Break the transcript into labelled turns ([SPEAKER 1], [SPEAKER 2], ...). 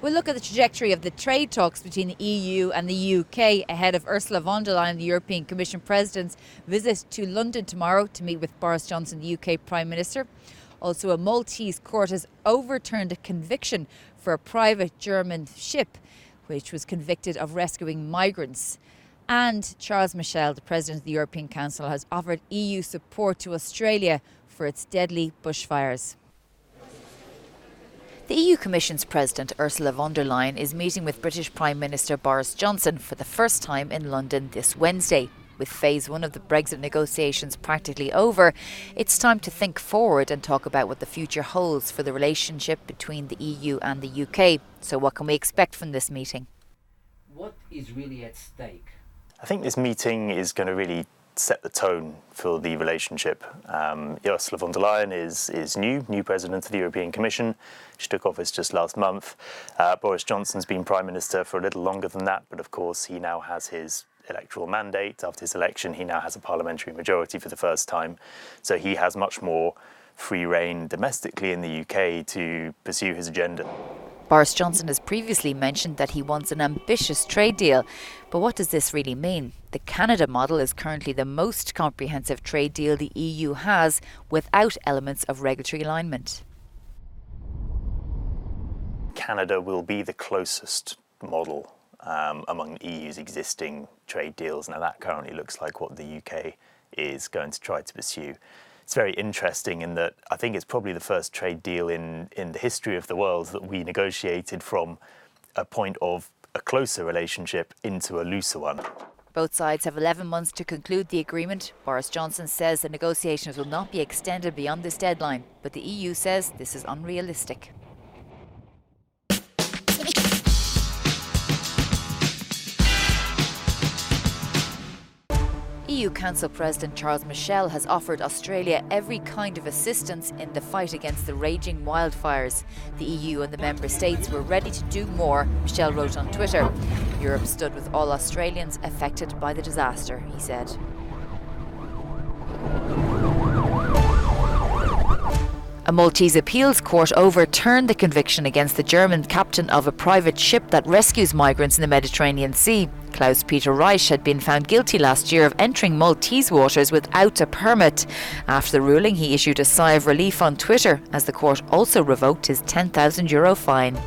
[SPEAKER 1] We'll look at the trajectory of the trade talks between the EU and the UK ahead of Ursula von der Leyen, the European Commission President's visit to London tomorrow to meet with Boris Johnson, the UK Prime Minister. Also, a Maltese court has overturned a conviction for a private German ship which was convicted of rescuing migrants. And Charles Michel, the President of the European Council, has offered EU support to Australia for its deadly bushfires. The EU Commission's President Ursula von der Leyen is meeting with British Prime Minister Boris Johnson for the first time in London this Wednesday. With phase one of the Brexit negotiations practically over, it's time to think forward and talk about what the future holds for the relationship between the EU and the UK. So what can we expect from this meeting?
[SPEAKER 2] What is really at stake?
[SPEAKER 3] I think this meeting is going to really set the tone for the relationship. Ursula von der Leyen is new President of the European Commission. She took office just last month. Boris Johnson's been Prime Minister for a little longer than that, but of course he now has his electoral mandate. After his election, he now has a parliamentary majority for the first time. So he has much more free rein domestically in the UK to pursue his agenda.
[SPEAKER 1] Boris Johnson has previously mentioned that he wants an ambitious trade deal. But what does this really mean? The Canada model is currently the most comprehensive trade deal the EU has without elements of regulatory alignment.
[SPEAKER 3] Canada will be the closest model among the EU's existing trade deals. Now that currently looks like what the UK is going to try to pursue. It's very interesting in that I think it's probably the first trade deal in the history of the world that we negotiated from a point of a closer relationship into a looser one.
[SPEAKER 1] Both sides have 11 months to conclude the agreement. Boris Johnson says the negotiations will not be extended beyond this deadline, but the EU says this is unrealistic. EU Council President Charles Michel has offered Australia every kind of assistance in the fight against the raging wildfires. The EU and the member states were ready to do more, Michel wrote on Twitter. Europe stood with all Australians affected by the disaster, he said. A Maltese appeals court overturned the conviction against the German captain of a private ship that rescues migrants in the Mediterranean Sea. Klaus-Peter Reich had been found guilty last year of entering Maltese waters without a permit. After the ruling, he issued a sigh of relief on Twitter as the court also revoked his €10,000 fine.